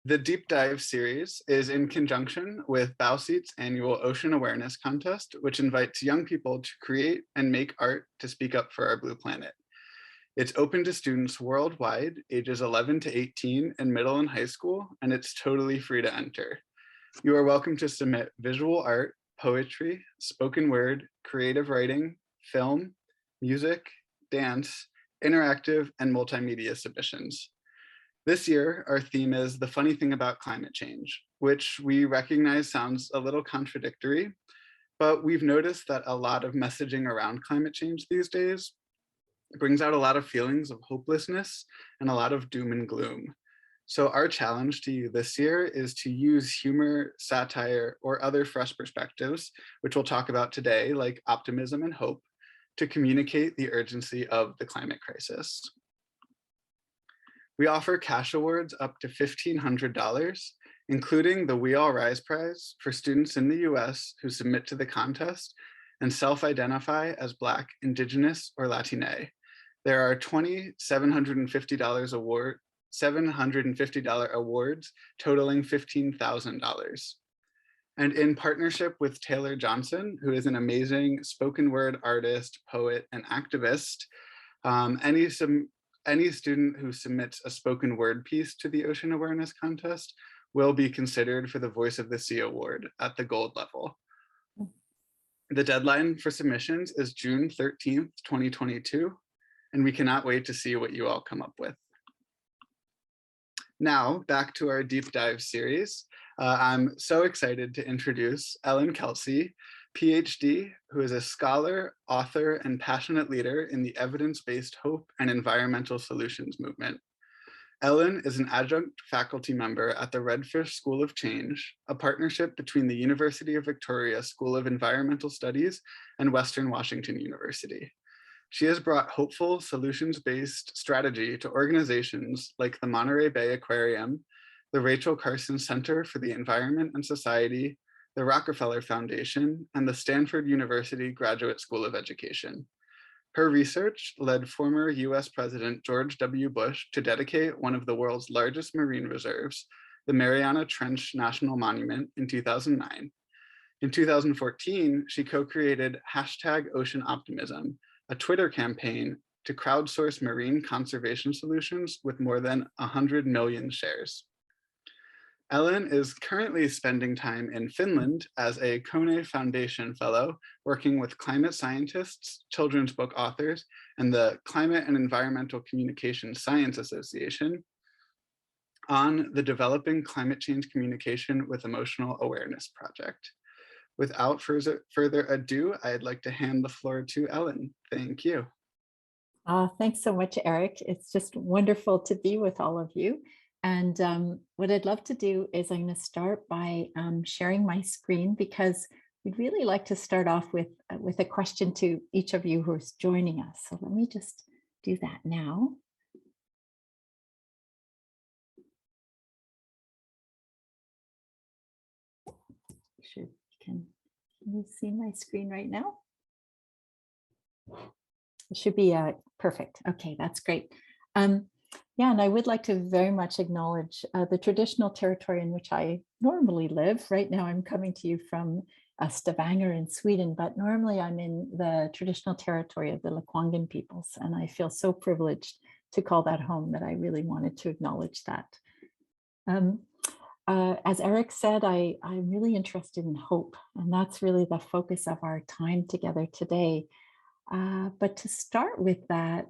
The Deep Dive series is in conjunction with Bowseat's annual Ocean Awareness Contest, which invites young people to create and make art to speak up for our blue planet. It's open to students worldwide, ages 11 to 18 in middle and high school, and it's totally free to enter. You are welcome to submit visual art, poetry, spoken word, creative writing, film, music, dance, interactive, and multimedia submissions. This year, our theme is the funny thing about climate change, which we recognize sounds a little contradictory, but we've noticed that a lot of messaging around climate change these days brings out a lot of feelings of hopelessness and a lot of doom and gloom. So our challenge to you this year is to use humor, satire, or other fresh perspectives, which we'll talk about today, like optimism and hope, to communicate the urgency of the climate crisis. We offer cash awards up to $1,500, including the We All Rise Prize for students in the US who submit to the contest and self-identify as Black, Indigenous, or Latine. There are 20 $750 awards totaling $15,000. And in partnership with Taylor Johnson, who is an amazing spoken word artist, poet, and activist, any student who submits a spoken word piece to the Ocean Awareness Contest will be considered for the Voice of the Sea Award at the gold level. The deadline for submissions is June 13th, 2022, and we cannot wait to see what you all come up with. Now, back to our deep dive series. I'm so excited to introduce Elin Kelsey, PhD, who is a scholar, author, and passionate leader in the evidence-based hope and environmental solutions movement. Elin is an adjunct faculty member at the Redfish School of Change, a partnership between the University of Victoria School of Environmental Studies and Western Washington University. She has brought hopeful, solutions-based strategy to organizations like the Monterey Bay Aquarium, the Rachel Carson Center for the Environment and Society, the Rockefeller Foundation, and the Stanford University Graduate School of Education. Her research led former US President George W. Bush to dedicate one of the world's largest marine reserves, the Mariana Trench National Monument, in 2009. In 2014, she co-created #OceanOptimism, a Twitter campaign to crowdsource marine conservation solutions with more than 100 million shares. Elin is currently spending time in Finland as a Kone Foundation Fellow, working with climate scientists, children's book authors, and the Climate and Environmental Communication Science Association on the Developing Climate Change Communication with Emotional Awareness project. Without further ado, I'd like to hand the floor to Elin. Thank you. Thanks so much, Eric. It's just wonderful to be with all of you. And what I'd love to do is I'm going to start by sharing my screen because we'd really like to start off with a question to each of you who's joining us. So let me just do that now. Can you see my screen right now? It should be perfect. Okay, that's great. Yeah, and I would like to very much acknowledge the traditional territory in which I normally live. Right now, I'm coming to you from Stavanger in Sweden, but normally I'm in the traditional territory of the Lekwungen peoples, and I feel so privileged to call that home that I really wanted to acknowledge that. As Eric said, I'm really interested in hope, and that's really the focus of our time together today. But to start with that,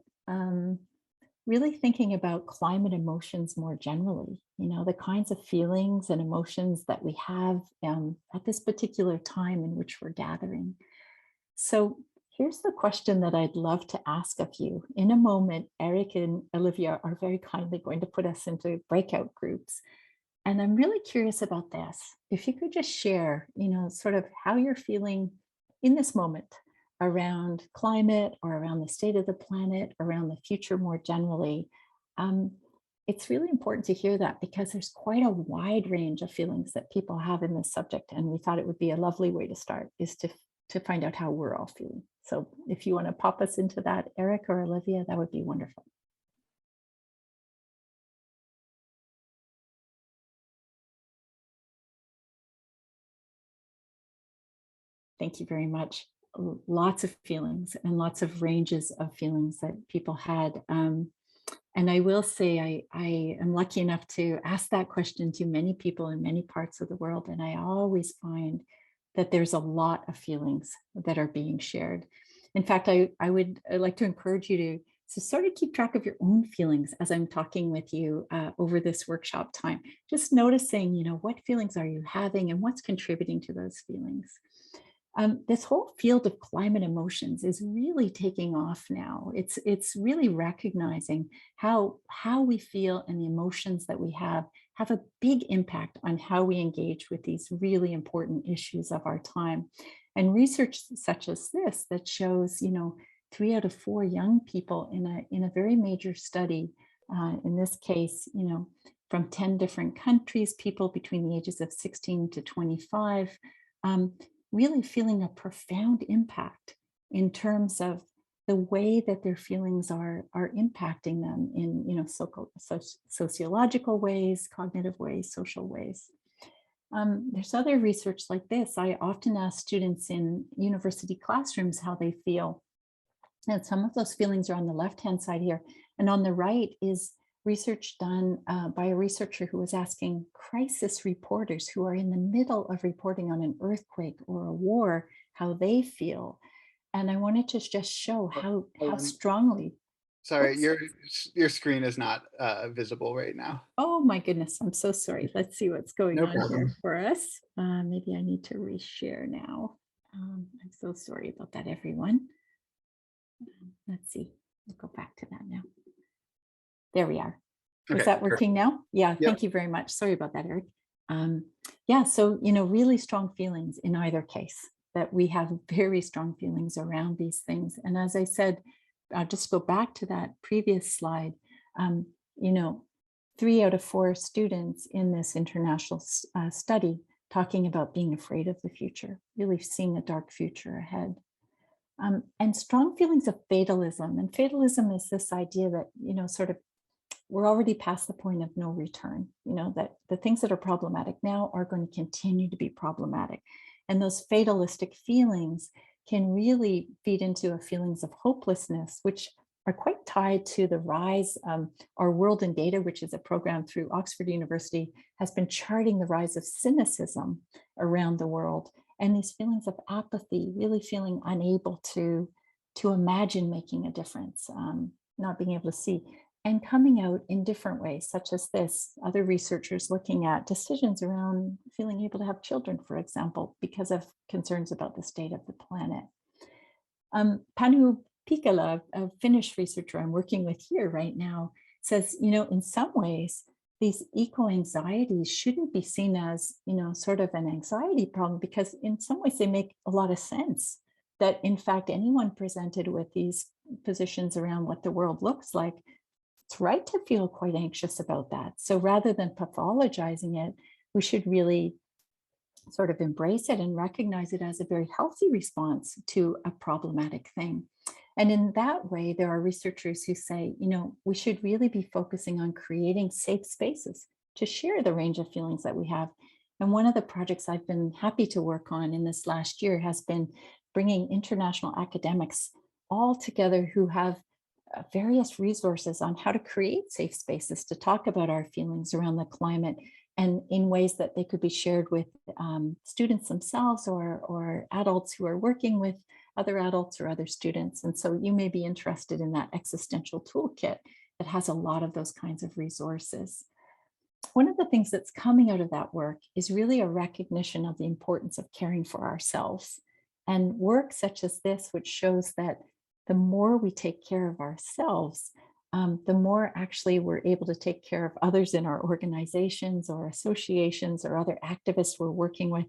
really thinking about climate emotions more generally, you know, the kinds of feelings and emotions that we have at this particular time in which we're gathering. So here's the question that I'd love to ask of you. In a moment, Eric and Olivia are very kindly going to put us into breakout groups. And I'm really curious about this. If you could just share, you know, sort of how you're feeling in this moment around climate or around the state of the planet, around the future more generally. It's really important to hear that because there's quite a wide range of feelings that people have in this subject. And we thought it would be a lovely way to start is to find out how we're all feeling. So if you want to pop us into that, Eric or Olivia, that would be wonderful. Thank you very much. Lots of feelings and lots of ranges of feelings that people had. And I will say, I am lucky enough to ask that question to many people in many parts of the world. And I always find that there's a lot of feelings that are being shared. In fact, I'd like to encourage you to sort of keep track of your own feelings as I'm talking with you over this workshop time. Just noticing, what feelings are you having and what's contributing to those feelings. This whole field of climate emotions is really taking off now. It's really recognizing how we feel and the emotions that we have a big impact on how we engage with these really important issues of our time. And research such as this that shows, 3 out of 4 young people in a very major study, in this case, from 10 different countries, people between the ages of 16 to 25. Really feeling a profound impact in terms of the way that their feelings are impacting them in sociological ways, cognitive ways, social ways. There's other research like this. I often ask students in university classrooms how they feel. And some of those feelings are on the left-hand side here. And on the right is research done by a researcher who was asking crisis reporters who are in the middle of reporting on an earthquake or a war, how they feel. And I wanted to just show how strongly. Sorry, Oops. your screen is not visible right now. Oh my goodness, I'm so sorry. Let's see what's going No on here problem. for us. Maybe I need to reshare now. I'm so sorry about that, everyone. Let's see. We'll go back to that now. There we are. Is Okay, that perfect. working now? Yeah, Yep. thank you very much. Sorry about that, Eric. Yeah, so, really strong feelings in either case, that we have very strong feelings around these things. And as I said, I'll just go back to that previous slide. Um, you know, 3 out of 4 students in this international study talking about being afraid of the future, really seeing a dark future ahead. And strong feelings of fatalism. And fatalism is this idea that, sort of we're already past the point of no return, that the things that are problematic now are going to continue to be problematic. And those fatalistic feelings can really feed into a feelings of hopelessness, which are quite tied to the rise. Our World in Data, which is a program through Oxford University, has been charting the rise of cynicism around the world. And these feelings of apathy, really feeling unable to imagine making a difference, not being able to see, and coming out in different ways, such as this. Other researchers looking at decisions around feeling able to have children, for example, because of concerns about the state of the planet. Panu Pikala, a Finnish researcher I'm working with here right now, says, in some ways, these eco-anxieties shouldn't be seen as, sort of an anxiety problem, because in some ways they make a lot of sense. That in fact, anyone presented with these positions around what the world looks like, it's right to feel quite anxious about that. So rather than pathologizing it, we should really sort of embrace it and recognize it as a very healthy response to a problematic thing. And in that way, there are researchers who say, we should really be focusing on creating safe spaces to share the range of feelings that we have. And one of the projects I've been happy to work on in this last year has been bringing international academics all together who have various resources on how to create safe spaces to talk about our feelings around the climate, and in ways that they could be shared with students themselves or adults who are working with other adults or other students. And so you may be interested in that existential toolkit that has a lot of those kinds of resources. One of the things that's coming out of that work is really a recognition of the importance of caring for ourselves. And work such as this, which shows that the more we take care of ourselves, the more actually we're able to take care of others in our organizations or associations or other activists we're working with.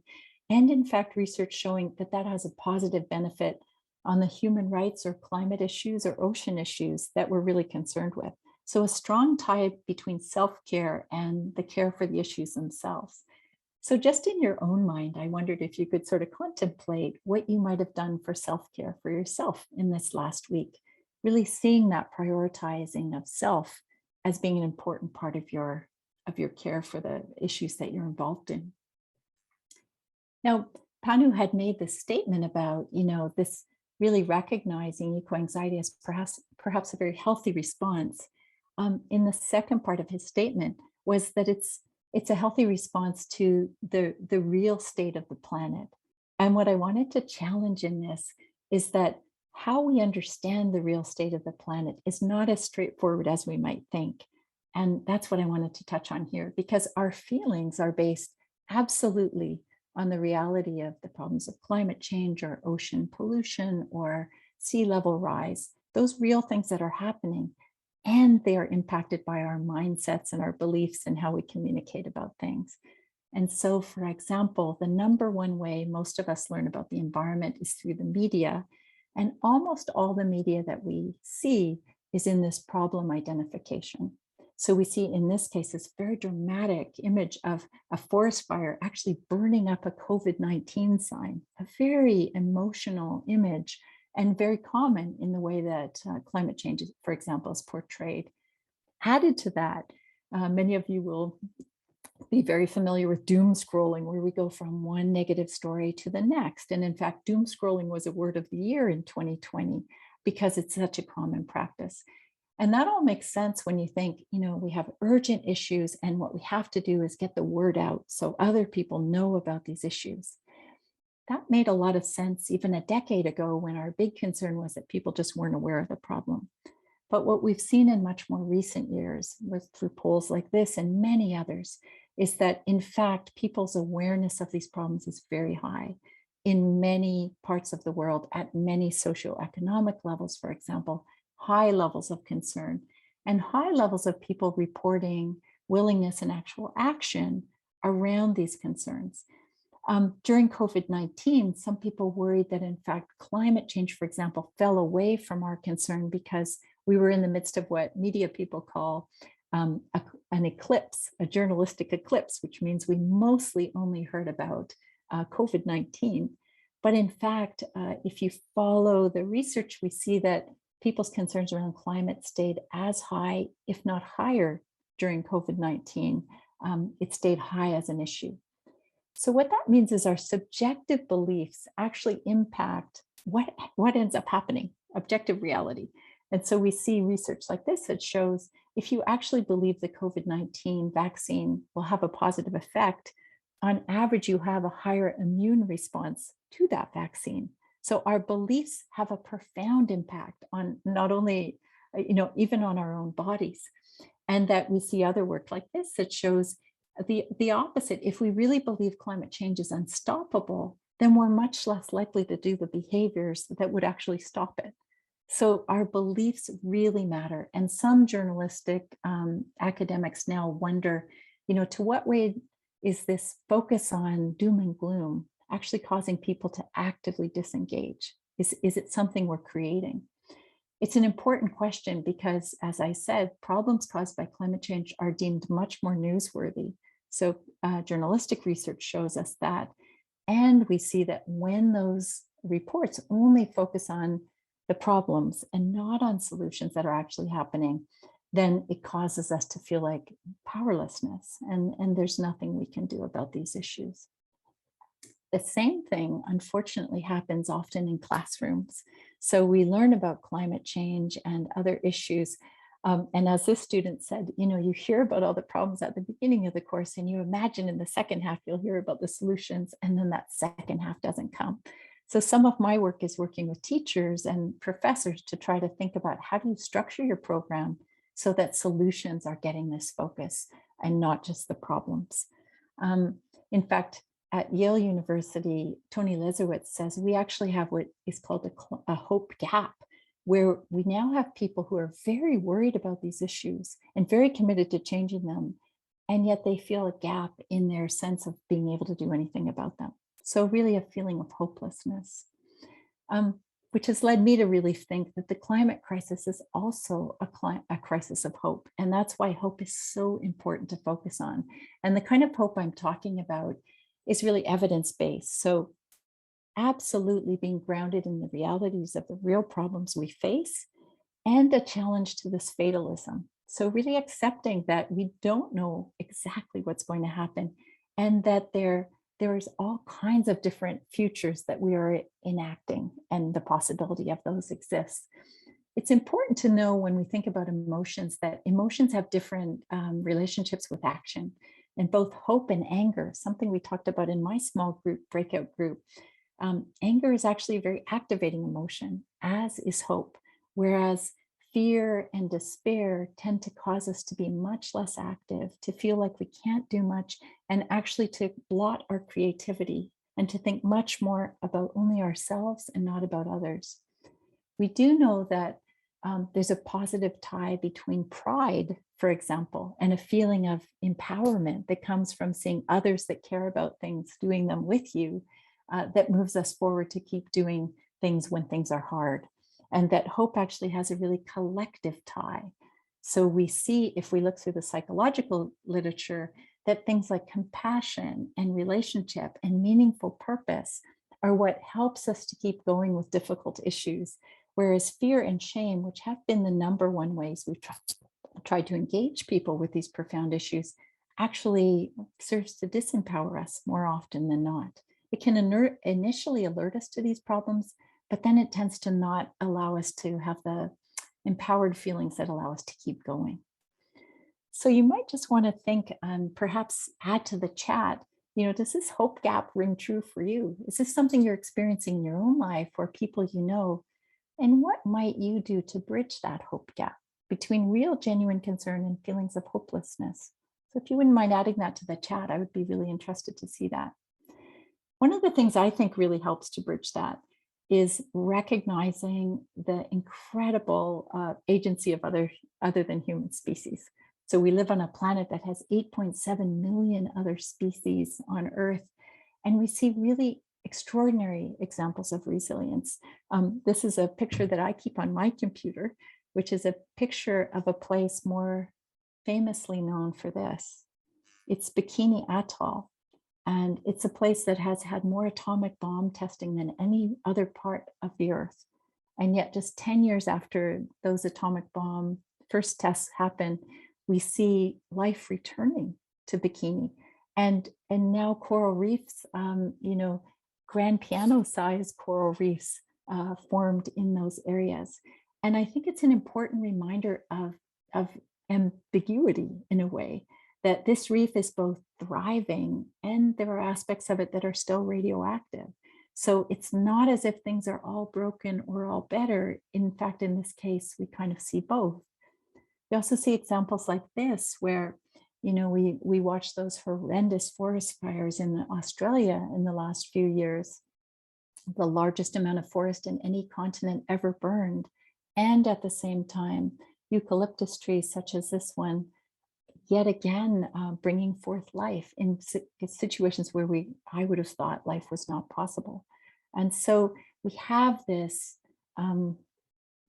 And in fact, research showing that that has a positive benefit on the human rights or climate issues or ocean issues that we're really concerned with. So a strong tie between self-care and the care for the issues themselves. So just in your own mind, I wondered if you could sort of contemplate what you might have done for self-care for yourself in this last week, really seeing that prioritizing of self as being an important part of your care for the issues that you're involved in. Now, Panu had made this statement about, this really recognizing eco-anxiety as perhaps a very healthy response. In the second part of his statement was that it's a healthy response to the real state of the planet. And what I wanted to challenge in this is that how we understand the real state of the planet is not as straightforward as we might think. And that's what I wanted to touch on here, because our feelings are based absolutely on the reality of the problems of climate change or ocean pollution or sea level rise, those real things that are happening. And they are impacted by our mindsets and our beliefs and how we communicate about things. And so, for example, the number one way most of us learn about the environment is through the media. And almost all the media that we see is in this problem identification. So we see in this case, this very dramatic image of a forest fire actually burning up a COVID-19 sign, a very emotional image and very common in the way that climate change, for example, is portrayed. Added to that, many of you will be very familiar with doom scrolling, where we go from one negative story to the next. And in fact, doom scrolling was a word of the year in 2020 because it's such a common practice. And that all makes sense when you think, we have urgent issues and what we have to do is get the word out so other people know about these issues. That made a lot of sense even a decade ago when our big concern was that people just weren't aware of the problem. But what we've seen in much more recent years through polls like this and many others is that, in fact, people's awareness of these problems is very high in many parts of the world at many socioeconomic levels, for example, high levels of concern and high levels of people reporting willingness and actual action around these concerns. During COVID-19, some people worried that, in fact, climate change, for example, fell away from our concern because we were in the midst of what media people call an eclipse, a journalistic eclipse, which means we mostly only heard about COVID-19. But in fact, if you follow the research, we see that people's concerns around climate stayed as high, if not higher, during COVID-19. It stayed high as an issue. So what that means is our subjective beliefs actually impact what ends up happening, objective reality. And so we see research like this that shows if you actually believe the COVID-19 vaccine will have a positive effect, on average, you have a higher immune response to that vaccine. So our beliefs have a profound impact on not only, even on our own bodies. And that we see other work like this that shows the opposite. If we really believe climate change is unstoppable, then we're much less likely to do the behaviors that would actually stop it. So our beliefs really matter. And some journalistic academics now wonder, to what way is this focus on doom and gloom actually causing people to actively disengage? Is it something we're creating? It's an important question because, as I said, problems caused by climate change are deemed much more newsworthy. So journalistic research shows us that. And we see that when those reports only focus on the problems and not on solutions that are actually happening, then it causes us to feel like powerlessness and there's nothing we can do about these issues. The same thing, unfortunately, happens often in classrooms. So we learn about climate change and other issues. And as this student said, you hear about all the problems at the beginning of the course and you imagine in the second half, you'll hear about the solutions and then that second half doesn't come. So some of my work is working with teachers and professors to try to think about how do you structure your program so that solutions are getting this focus and not just the problems. In fact, at Yale University, Tony Lesowitz says we actually have what is called a hope gap, where we now have people who are very worried about these issues and very committed to changing them, and yet they feel a gap in their sense of being able to do anything about them. So really a feeling of hopelessness, which has led me to really think that the climate crisis is also a crisis of hope. And that's why hope is so important to focus on. And the kind of hope I'm talking about is really evidence-based. So absolutely being grounded in the realities of the real problems we face and a challenge to this fatalism. So really accepting that we don't know exactly what's going to happen and that there there's all kinds of different futures that we are enacting, and the possibility of those exists. It's important to know when we think about emotions that emotions have different relationships with action. And both hope and anger, something we talked about in my small group, breakout group, anger is actually a very activating emotion, as is hope, whereas fear and despair tend to cause us to be much less active, to feel like we can't do much, and actually to blot our creativity and to think much more about only ourselves and not about others. We do know that there's a positive tie between pride, for example, and a feeling of empowerment that comes from seeing others that care about things, doing them with you, that moves us forward to keep doing things when things are hard. And that hope actually has a really collective tie. So we see, if we look through the psychological literature, that things like compassion and relationship and meaningful purpose are what helps us to keep going with difficult issues. Whereas fear and shame, which have been the number one ways we've tried to engage people with these profound issues, actually serves to disempower us more often than not. It can initially alert us to these problems, but then it tends to not allow us to have the empowered feelings that allow us to keep going. So you might just want to think, perhaps add to the chat, does this hope gap ring true for you? Is this something you're experiencing in your own life or people you know? And what might you do to bridge that hope gap between real, genuine concern and feelings of hopelessness? So if you wouldn't mind adding that to the chat, I would be really interested to see that. One of the things I think really helps to bridge that is recognizing the incredible agency of other than human species. So we live on a planet that has 8.7 million other species on Earth, and we see really extraordinary examples of resilience. This is a picture that I keep on my computer, which is a picture of a place more famously known for this. It's Bikini Atoll. And it's a place that has had more atomic bomb testing than any other part of the Earth. And yet just 10 years after those atomic bomb first tests happen, we see life returning to Bikini. And now coral reefs, grand piano size coral reefs formed in those areas. And I think it's an important reminder of ambiguity in a way, that this reef is both thriving and there are aspects of it that are still radioactive. So it's not as if things are all broken or all better. In fact, in this case, we kind of see both. We also see examples like this where, we watch those horrendous forest fires in Australia in the last few years, the largest amount of forest in any continent ever burned. And at the same time, eucalyptus trees such as this one, yet again, bringing forth life in situations where I would have thought life was not possible. And so we have this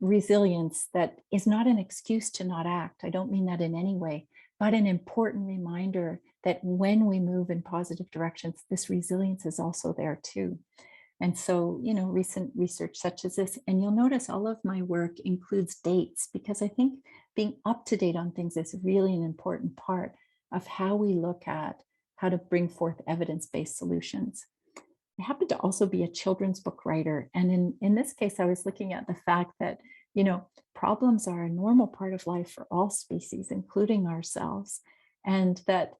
resilience that is not an excuse to not act. I don't mean that in any way, but an important reminder that when we move in positive directions, this resilience is also there too. And so, recent research such as this, and you'll notice all of my work includes dates, because I think being up to date on things is really an important part of how we look at how to bring forth evidence-based solutions. I happen to also be a children's book writer. And in this case, I was looking at the fact that, problems are a normal part of life for all species, including ourselves. And that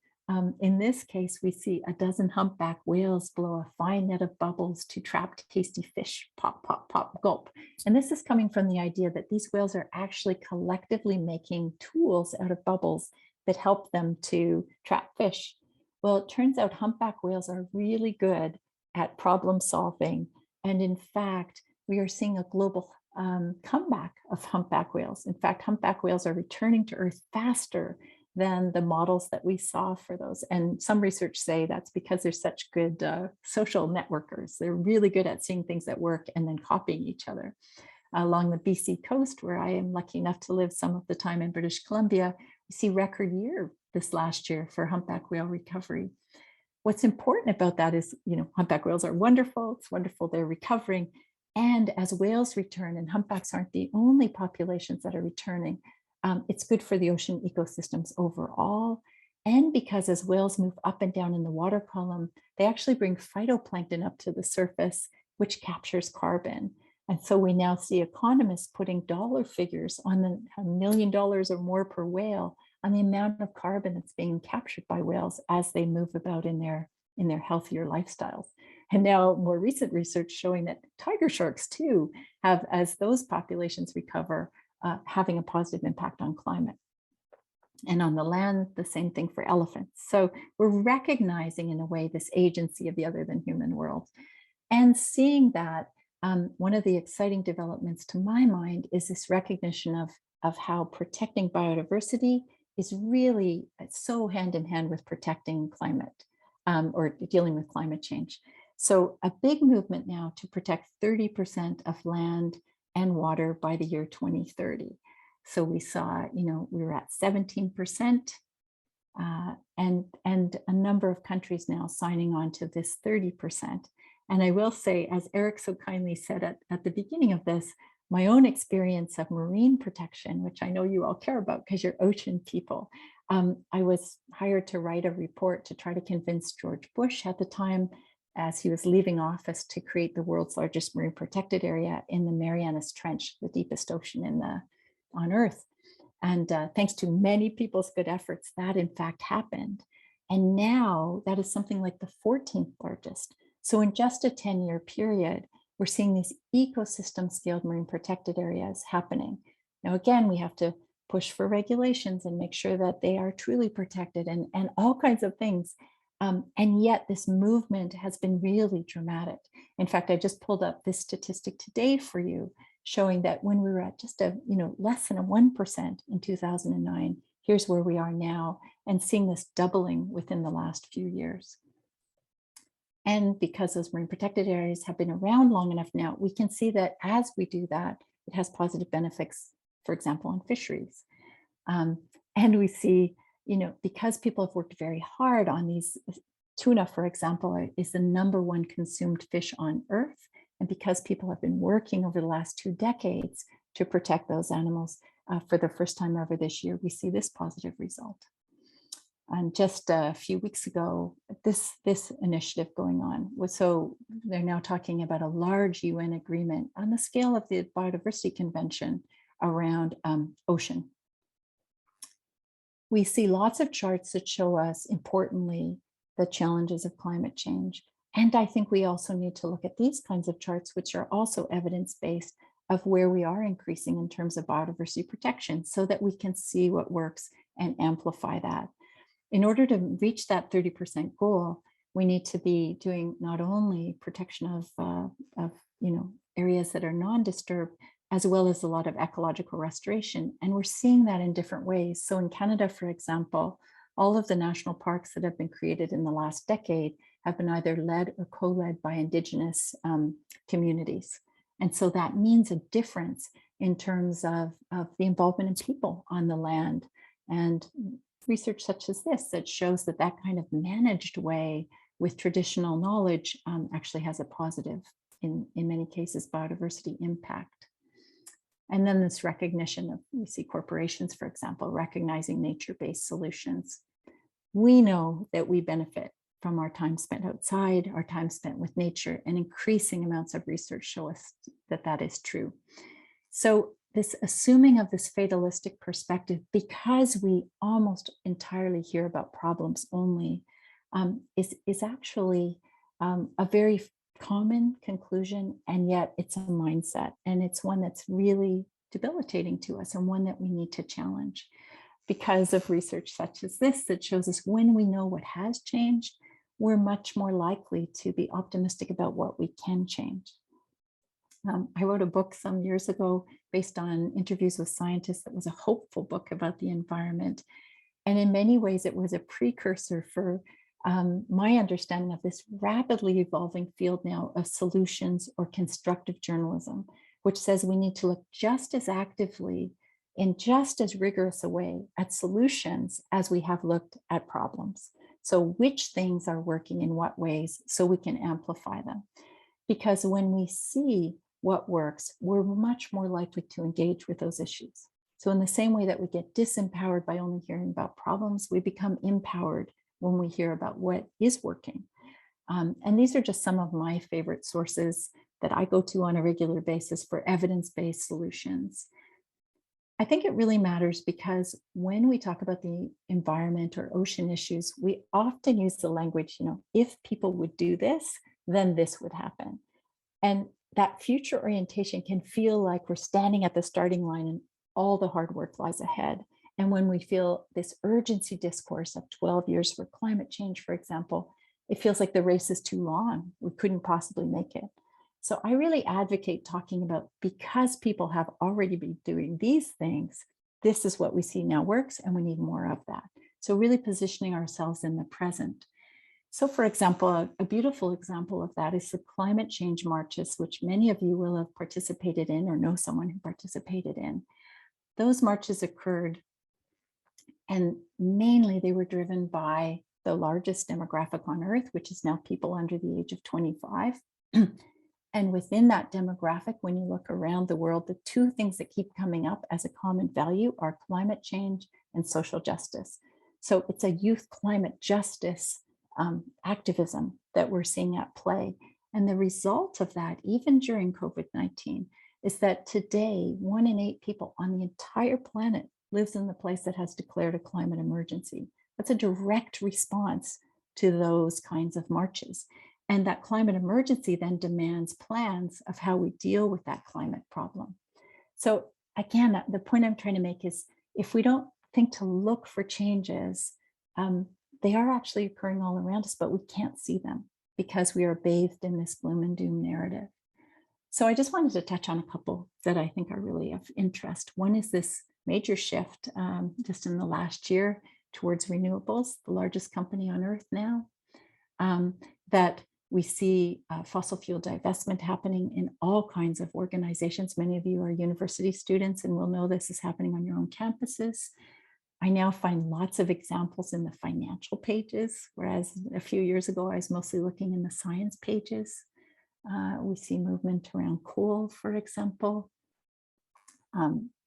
in this case, we see a dozen humpback whales blow a fine net of bubbles to trap tasty fish, pop, pop, pop, gulp. And this is coming from the idea that these whales are actually collectively making tools out of bubbles that help them to trap fish. Well, it turns out humpback whales are really good at problem solving. And in fact, we are seeing a global comeback of humpback whales. In fact, humpback whales are returning to Earth faster than the models that we saw for those. And some research say that's because they're such good social networkers. They're really good at seeing things that work and then copying each other. Along the BC coast, where I am lucky enough to live some of the time in British Columbia, we see record year this last year for humpback whale recovery. What's important about that is, humpback whales are wonderful. It's wonderful they're recovering. And as whales return, and humpbacks aren't the only populations that are returning, it's good for the ocean ecosystems overall. And because as whales move up and down in the water column, they actually bring phytoplankton up to the surface, which captures carbon. And so we now see economists putting dollar figures on the $1 million or more per whale on the amount of carbon that's being captured by whales as they move about in their healthier lifestyles. And now more recent research showing that tiger sharks too have, as those populations recover, having a positive impact on climate. And on the land, the same thing for elephants. So we're recognizing in a way this agency of the other than human world. And seeing that, one of the exciting developments to my mind is this recognition of how protecting biodiversity is really so hand in hand with protecting climate, or dealing with climate change. So a big movement now to protect 30% of land and water by the year 2030. So we saw, we were at 17%, and a number of countries now signing on to this 30%. And I will say, as Eric so kindly said at the beginning of this, my own experience of marine protection, which I know you all care about because you're ocean people. I was hired to write a report to try to convince George Bush at the time, as he was leaving office, to create the world's largest marine protected area in the Marianas Trench, the deepest ocean on Earth. And thanks to many people's good efforts, that in fact happened. And now that is something like the 14th largest. So in just a 10-year period, we're seeing these ecosystem scaled marine protected areas happening. Now, again, we have to push for regulations and make sure that they are truly protected and all kinds of things. And yet this movement has been really dramatic. In fact, I just pulled up this statistic today for you, showing that when we were at just less than a 1% in 2009, here's where we are now, and seeing this doubling within the last few years. And because those marine protected areas have been around long enough now, we can see that as we do that, it has positive benefits, for example, on fisheries. And we see, because people have worked very hard on these, tuna, for example, is the #1 consumed fish on Earth. And because people have been working over the last 2 decades to protect those animals, for the first time ever this year, we see this positive result. And just a few weeks ago, this initiative going on was, so they're now talking about a large UN agreement on the scale of the Biodiversity Convention around ocean. We see lots of charts that show us, importantly, the challenges of climate change. And I think we also need to look at these kinds of charts, which are also evidence-based, of where we are increasing in terms of biodiversity protection, so that we can see what works and amplify that. In order to reach that 30% goal, we need to be doing not only protection of areas that are non-disturbed, as well as a lot of ecological restoration. And we're seeing that in different ways. So in Canada, for example, all of the national parks that have been created in the last decade have been either led or co-led by Indigenous communities. And so that means a difference in terms of the involvement of people on the land. And research such as this that shows that kind of managed way with traditional knowledge actually has a positive, in many cases, biodiversity impact. And then this recognition of, we see corporations, for example, recognizing nature-based solutions. We know that we benefit from our time spent outside, our time spent with nature, and increasing amounts of research show us that that is true. So this assuming of this fatalistic perspective, because we almost entirely hear about problems only, is actually a very common conclusion, and yet it's a mindset, and it's one that's really debilitating to us, and one that we need to challenge because of research such as this that shows us when we know what has changed, we're much more likely to be optimistic about what we can change. I wrote a book some years ago based on interviews with scientists that was a hopeful book about the environment. And in many ways, it was a precursor for my understanding of this rapidly evolving field now of solutions or constructive journalism, which says we need to look just as actively in just as rigorous a way at solutions as we have looked at problems. So which things are working in what ways so we can amplify them. Because when we see what works, we're much more likely to engage with those issues. So in the same way that we get disempowered by only hearing about problems, we become empowered when we hear about what is working. And these are just some of my favorite sources that I go to on a regular basis for evidence-based solutions. I think it really matters because when we talk about the environment or ocean issues, we often use the language, if people would do this, then this would happen. And that future orientation can feel like we're standing at the starting line and all the hard work lies ahead. And when we feel this urgency discourse of 12 years for climate change, for example, it feels like the race is too long. We couldn't possibly make it. So I really advocate talking about, because people have already been doing these things, this is what we see now works, and we need more of that. So really positioning ourselves in the present. So for example, a beautiful example of that is the climate change marches, which many of you will have participated in or know someone who participated in. Those marches occurred, and mainly they were driven by the largest demographic on earth, which is now people under the age of 25. And within that demographic, when you look around the world, the two things that keep coming up as a common value are climate change and social justice. So it's a youth climate justice activism that we're seeing at play. And the result of that, even during COVID-19, is that today, 1 in 8 people on the entire planet lives in the place that has declared a climate emergency. That's a direct response to those kinds of marches. And that climate emergency then demands plans of how we deal with that climate problem. So again, the point I'm trying to make is, if we don't think to look for changes, they are actually occurring all around us, but we can't see them because we are bathed in this gloom and doom narrative. So I just wanted to touch on a couple that I think are really of interest. One is this major shift just in the last year towards renewables, the largest company on earth now, that we see fossil fuel divestment happening in all kinds of organizations. Many of you are university students and will know this is happening on your own campuses. I now find lots of examples in the financial pages, whereas a few years ago, I was mostly looking in the science pages. We see movement around coal, for example.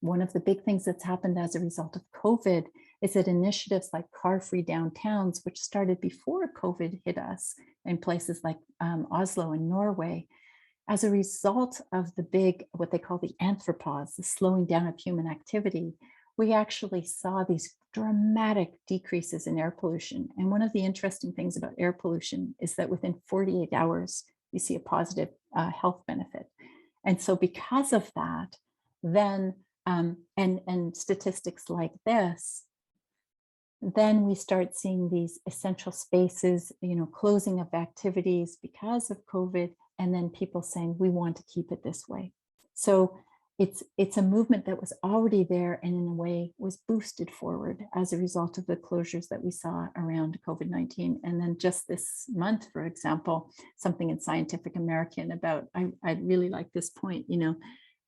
One of the big things that's happened as a result of COVID is that initiatives like car-free downtowns, which started before COVID hit us in places like Oslo in Norway, as a result of the big, what they call the anthropause, the slowing down of human activity, we actually saw these dramatic decreases in air pollution. And one of the interesting things about air pollution is that within 48 hours, you see a positive health benefit. And so because of that, then, and statistics like this, then we start seeing these essential spaces, closing of activities because of COVID, and then people saying, we want to keep it this way. So it's a movement that was already there and in a way was boosted forward as a result of the closures that we saw around COVID-19. And then just this month, for example, something in Scientific American about, I really like this point,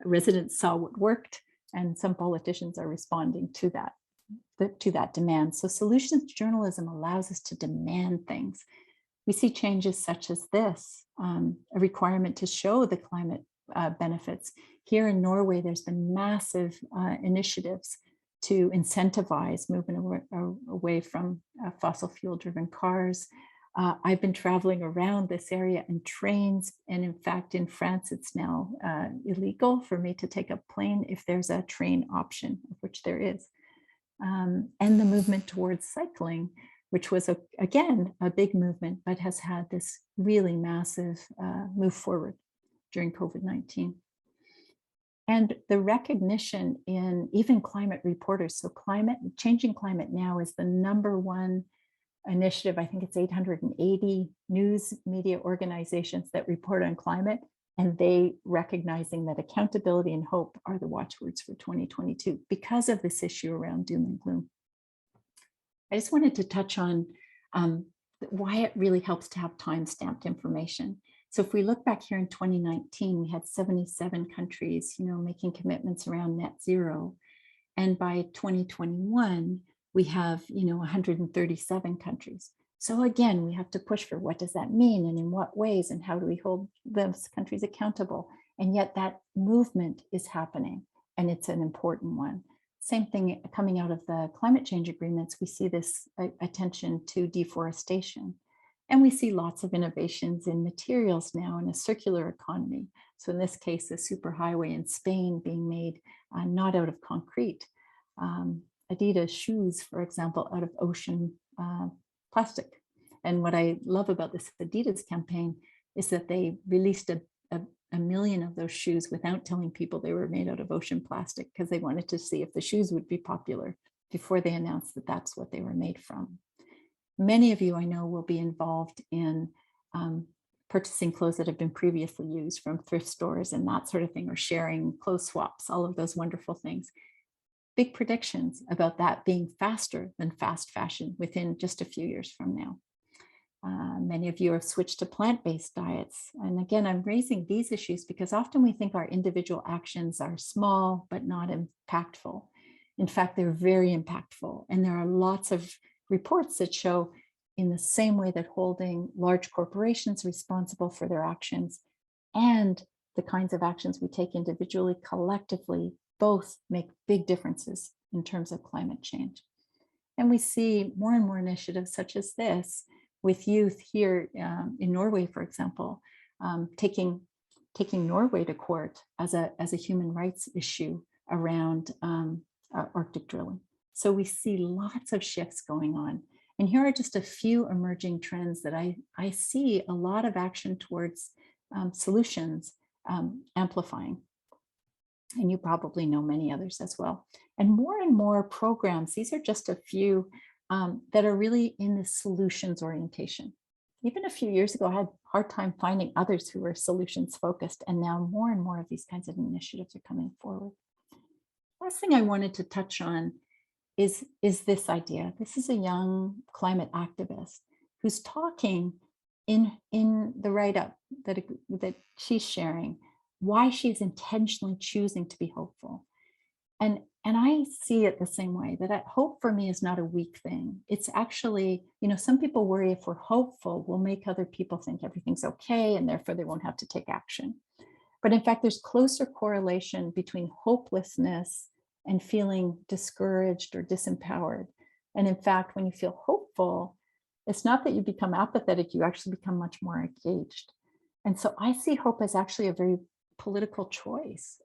residents saw what worked and some politicians are responding to that demand. So solutions journalism allows us to demand things. We see changes such as this, a requirement to show the climate benefits. Here in Norway, there's been massive initiatives to incentivize movement away from fossil fuel driven cars. I've been traveling around this area in trains, and in fact, in France, it's now illegal for me to take a plane if there's a train option, of which there is. And the movement towards cycling, which was, again, a big movement, but has had this really massive move forward during COVID-19. And the recognition in even climate reporters, so Changing Climate Now is the #1 initiative. I think it's 880 news media organizations that report on climate, and they recognizing that accountability and hope are the watchwords for 2022 because of this issue around doom and gloom. I just wanted to touch on why it really helps to have time-stamped information. So if we look back here in 2019, we had 77 countries, making commitments around net zero. And by 2021, we have, 137 countries. So again, we have to push for what does that mean and in what ways and how do we hold those countries accountable? And yet that movement is happening and it's an important one. Same thing coming out of the climate change agreements, we see this attention to deforestation. And we see lots of innovations in materials now in a circular economy. So in this case, the superhighway in Spain being made not out of concrete. Adidas shoes, for example, out of ocean plastic. And what I love about this Adidas campaign is that they released a million of those shoes without telling people they were made out of ocean plastic, because they wanted to see if the shoes would be popular before they announced that that's what they were made from. Many of you I know will be involved in purchasing clothes that have been previously used from thrift stores and that sort of thing, or sharing clothes swaps, all of those wonderful things. Big predictions about that being faster than fast fashion within just a few years from now. Many of you have switched to plant-based diets. And again, I'm raising these issues because often we think our individual actions are small but not impactful. In fact, they're very impactful. And there are lots of reports that show, in the same way that holding large corporations responsible for their actions and the kinds of actions we take individually, collectively, both make big differences in terms of climate change. And we see more and more initiatives such as this, with youth here in Norway, for example, taking Norway to court as a human rights issue around Arctic drilling. So we see lots of shifts going on. And here are just a few emerging trends that I see a lot of action towards solutions amplifying. And you probably know many others as well. And more programs, these are just a few that are really in the solutions orientation. Even a few years ago, I had a hard time finding others who were solutions focused, and now more and more of these kinds of initiatives are coming forward. Last thing I wanted to touch on is this idea. This is a young climate activist who's talking in the write-up that she's sharing why she's intentionally choosing to be hopeful. And I see it the same way, that hope for me is not a weak thing. It's actually, some people worry if we're hopeful, we'll make other people think everything's okay and therefore they won't have to take action. But in fact, there's closer correlation between hopelessness and feeling discouraged or disempowered. And in fact, when you feel hopeful, it's not that you become apathetic, you actually become much more engaged. And so I see hope as actually a very political choice.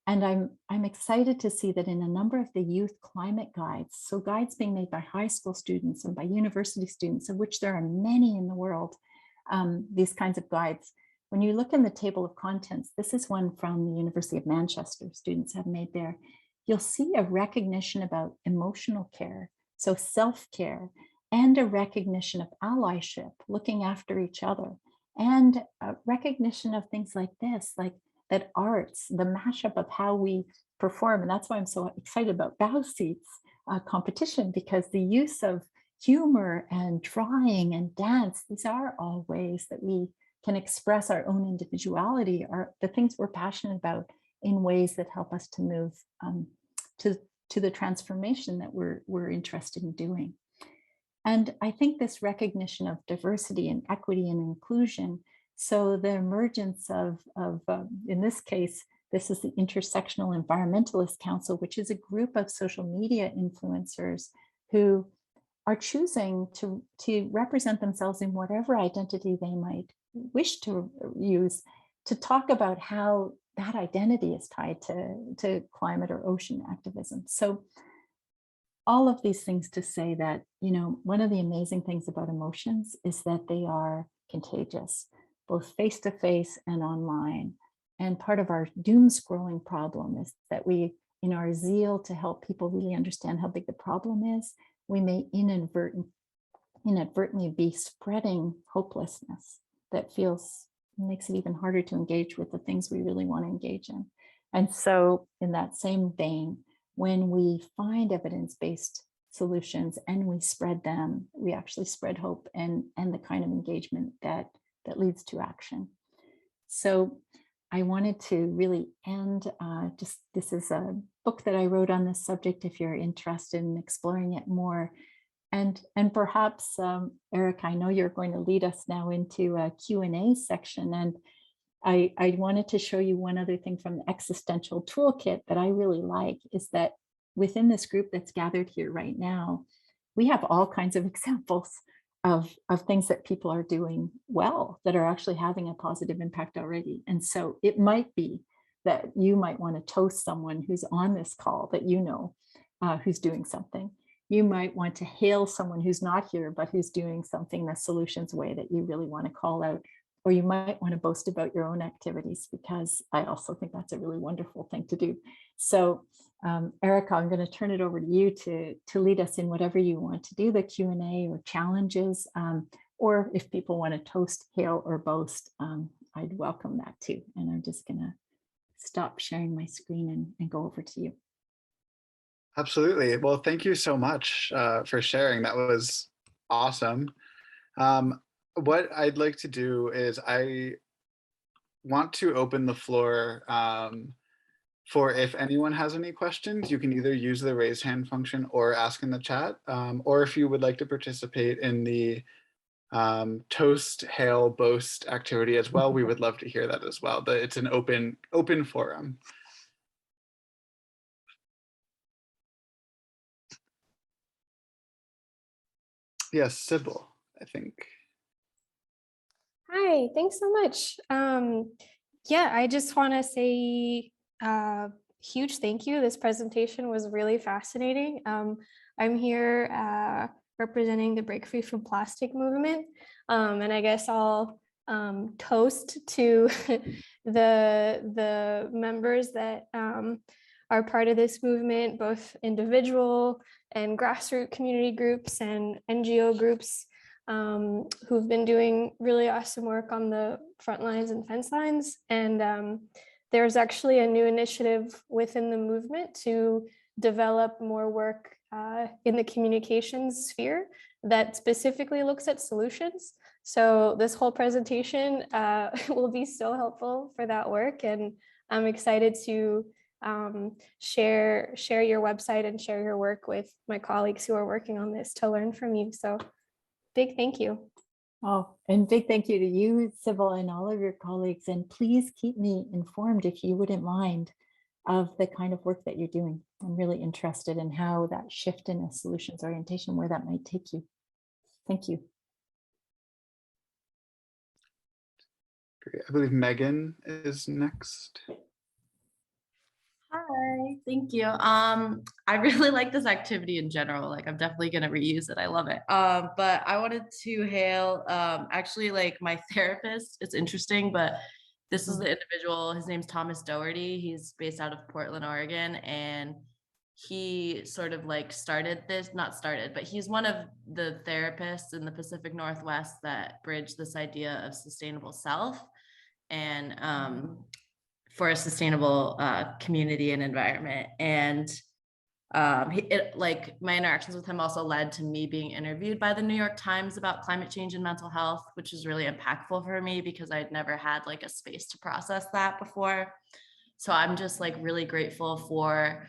And I'm excited to see that in a number of the youth climate guides, so guides being made by high school students and by university students, of which there are many in the world, these kinds of guides. When you look in the table of contents, this is one from the University of Manchester, students have made there, you'll see a recognition about emotional care, so self-care, and a recognition of allyship, looking after each other, and a recognition of things like this, like that arts, the mashup of how we perform. And that's why I'm so excited about bow seats competition, because the use of humor and drawing and dance, these are all ways that we can express our own individuality, or the things we're passionate about, in ways that help us to move to the transformation that we're interested in doing. And I think this recognition of diversity and equity and inclusion, so the emergence of in this case, this is the Intersectional Environmentalist Council, which is a group of social media influencers who are choosing to represent themselves in whatever identity they might wish to use, to talk about how that identity is tied to climate or ocean activism. So all of these things to say that, one of the amazing things about emotions is that they are contagious, both face-to-face and online. And part of our doom scrolling problem is that we, in our zeal to help people really understand how big the problem is, we may inadvertently be spreading hopelessness that makes it even harder to engage with the things we really want to engage in. And so in that same vein, when we find evidence-based solutions and we spread them, we actually spread hope and the kind of engagement that leads to action. So I wanted to really end, this is a book that I wrote on this subject if you're interested in exploring it more. And perhaps, Eric, I know you're going to lead us now into a Q&A section. And I wanted to show you one other thing from the existential toolkit that I really like, is that within this group that's gathered here right now, we have all kinds of examples of things that people are doing well that are actually having a positive impact already. And so it might be that you might want to toast someone who's on this call that you know who's doing something. You might want to hail someone who's not here, but who's doing something the solutions way that you really want to call out. Or you might want to boast about your own activities, because I also think that's a really wonderful thing to do. So Erica, I'm going to turn it over to you to lead us in whatever you want to do, the Q&A or challenges, or if people want to toast, hail, or boast, I'd welcome that too. And I'm just going to stop sharing my screen and go over to you. Absolutely. Well, thank you so much for sharing. That was awesome. What I'd like to do is I want to open the floor for if anyone has any questions. You can either use the raise hand function or ask in the chat, or if you would like to participate in the toast, hail, boast activity as well, we would love to hear that as well. But it's an open forum. Yes, Sybil, I think. Hi, thanks so much. Yeah, I just want to say huge thank you. This presentation was really fascinating. I'm here representing the Break Free from Plastic movement, and I guess I'll toast to the members that are part of this movement, both individual and grassroots community groups and NGO groups who've been doing really awesome work on the front lines and fence lines. And there's actually a new initiative within the movement to develop more work in the communications sphere that specifically looks at solutions. So this whole presentation will be so helpful for that work. And I'm excited to share your website and share your work with my colleagues who are working on this to learn from you. So big thank you. Oh, and big thank you to you, Sybil, and all of your colleagues. And please keep me informed, if you wouldn't mind, of the kind of work that you're doing. I'm really interested in how that shift in a solutions orientation, where that might take you. Thank you. Great. I believe Megan is next. Hi, thank you. I really like this activity in general. Like, I'm definitely gonna reuse it. I love it. But I wanted to hail actually like my therapist. It's interesting, but this is the individual. His name's Thomas Doherty. He's based out of Portland, Oregon, and he sort of like started this, not started, but he's one of the therapists in the Pacific Northwest that bridge this idea of sustainable self and for a sustainable community and environment. And like my interactions with him also led to me being interviewed by the New York Times about climate change and mental health, which is really impactful for me because I'd never had like a space to process that before. So I'm just like really grateful for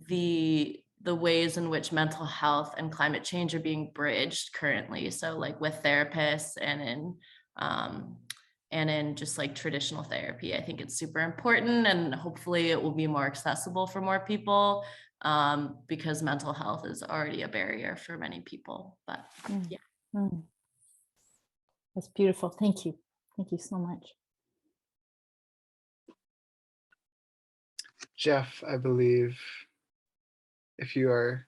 the ways in which mental health and climate change are being bridged currently. So like with therapists and in just like traditional therapy. I think it's super important, and hopefully it will be more accessible for more people because mental health is already a barrier for many people. But yeah. That's beautiful. Thank you. Thank you so much. Jeff, I believe, if you are.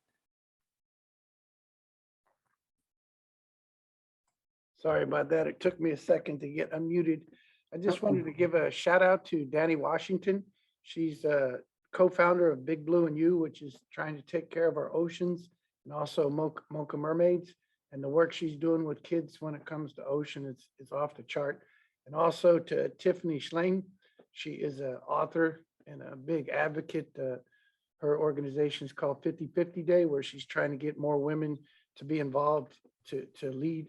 Sorry about that. It took me a second to get unmuted. I just wanted to give a shout out to Danny Washington. She's a co-founder of Big Blue and You, which is trying to take care of our oceans, and also Mocha Mermaids. And the work she's doing with kids when it comes to ocean is off the chart. And also to Tiffany Schlang. She is an author and a big advocate. Her organization is called 50/50 Day, where she's trying to get more women to be involved to lead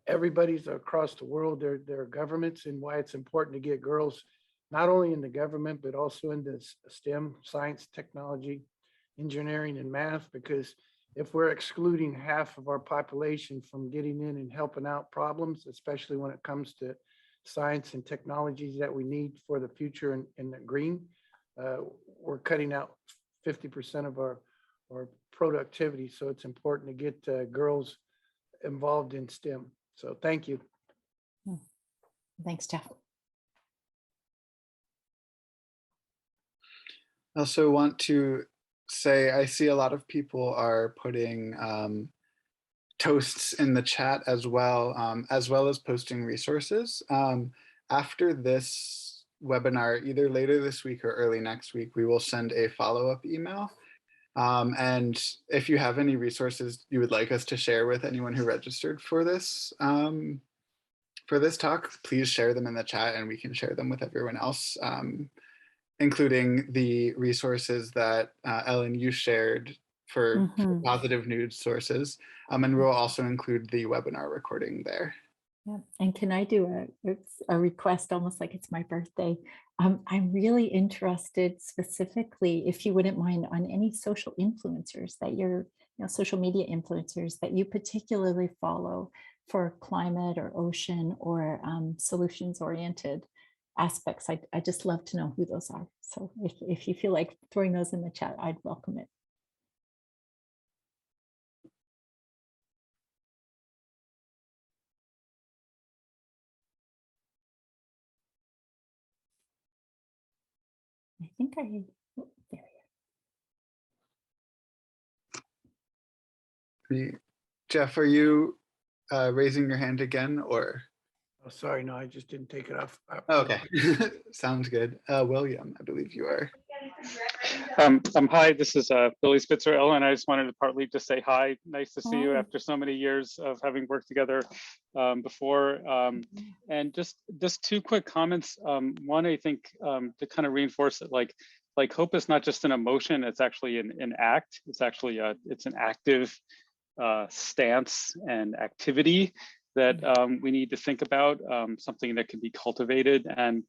everybody's across the world, their governments, and why it's important to get girls not only in the government, but also in this STEM, science, technology, engineering, and math, because if we're excluding half of our population from getting in and helping out problems, especially when it comes to science and technologies that we need for the future in the green, we're cutting out 50% of our productivity. So it's important to get girls involved in STEM. So thank you. Thanks, Jeff. I also want to say I see a lot of people are putting toasts in the chat as well as posting resources. After this webinar, either later this week or early next week, we will send a follow-up email. And if you have any resources you would like us to share with anyone who registered for this talk, please share them in the chat and we can share them with everyone else, including the resources that Ellen, you shared for positive news sources. And we'll also include the webinar recording there. Yeah. And can I do a request, almost like it's my birthday? I'm really interested specifically, if you wouldn't mind, on any social influencers that you're, social media influencers that you particularly follow for climate or ocean or solutions oriented aspects. I just love to know who those are. So if you feel like throwing those in the chat, I'd welcome it. I think oh, there we go. Jeff, are you raising your hand again, or? Oh, sorry, no, I just didn't take it off. Okay, sounds good. William, I believe you are. Hi, this is Billy Spitzer, Ellen. I just wanted to partly just say hi. Nice to see you after so many years of having worked together before. And just two quick comments. One, I think to kind of reinforce it, like hope is not just an emotion; it's actually an act. It's actually it's an active stance and activity that we need to think about, something that can be cultivated. And,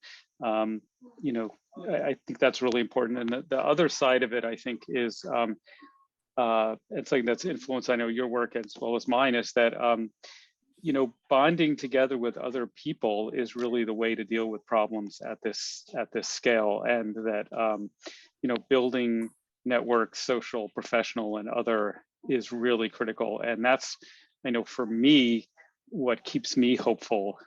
I think that's really important. And the other side of it, I think, is it's something that's influenced, I know, your work as well as mine, is that, bonding together with other people is really the way to deal with problems at this scale. And that, building networks, social, professional, and other is really critical. And that's, I know, for me, what keeps me hopeful,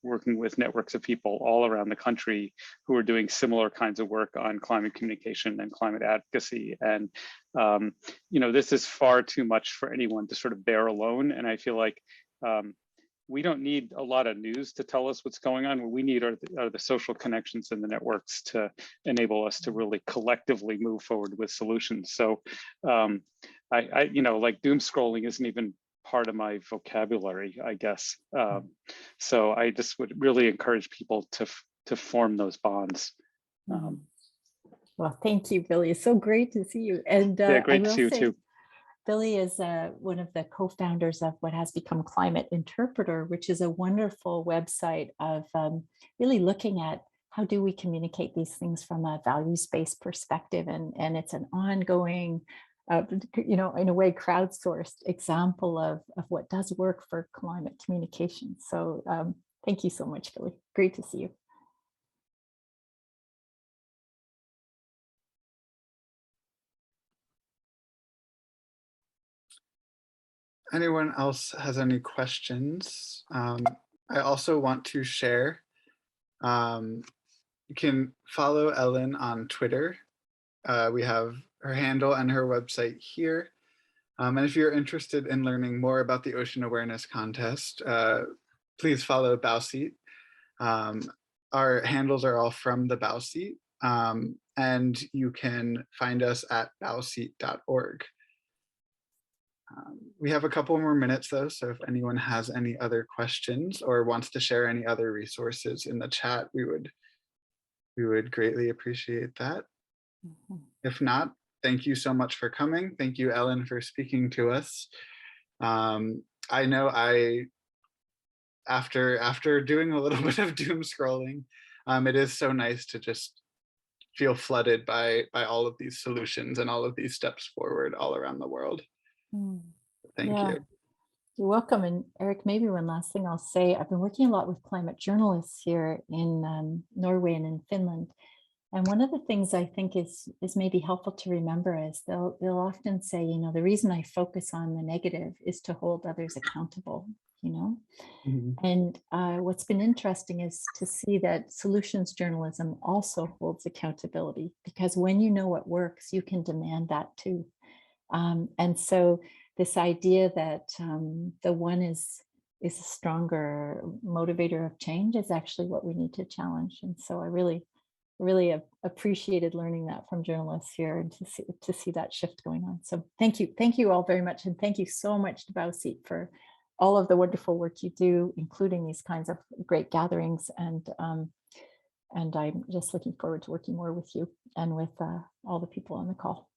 working with networks of people all around the country who are doing similar kinds of work on climate communication and climate advocacy. And, this is far too much for anyone to sort of bear alone. And I feel like we don't need a lot of news to tell us what's going on. What we need are the social connections and the networks to enable us to really collectively move forward with solutions. So I like doom scrolling isn't even part of my vocabulary, I guess. So I just would really encourage people to form those bonds. Well, thank you, Billy. It's so great to see you. And yeah, great to see you too. Billy is one of the co-founders of what has become Climate Interpreter, which is a wonderful website of really looking at how do we communicate these things from a values-based perspective. And it's an ongoing, in a way, crowdsourced example of what does work for climate communication. So thank you so much, Billy. Great to see you. Anyone else has any questions? I also want to share. You can follow Ellen on Twitter. We have her handle and her website here. And if you're interested in learning more about the Ocean Awareness Contest, please follow Bowseat. Our handles are all from the Bowseat, and you can find us at bowseat.org. We have a couple more minutes though, so if anyone has any other questions or wants to share any other resources in the chat, we would greatly appreciate that. If not, thank you so much for coming. Thank you, Ellen, for speaking to us. I know after doing a little bit of doom scrolling, it is so nice to just feel flooded by all of these solutions and all of these steps forward all around the world. Thank you. You're welcome. And Eric, maybe one last thing I'll say, I've been working a lot with climate journalists here in Norway and in Finland. And one of the things I think is maybe helpful to remember is they'll often say, you know, the reason I focus on the negative is to hold others accountable, you know. And what's been interesting is to see that solutions journalism also holds accountability, because when you know what works, you can demand that too. And so this idea that the one is a stronger motivator of change is actually what we need to challenge. And so I really appreciated learning that from journalists here, and to see that shift going on. So thank you all very much, and thank you so much to Bausit for all of the wonderful work you do, including these kinds of great gatherings. And I'm just looking forward to working more with you and with all the people on the call.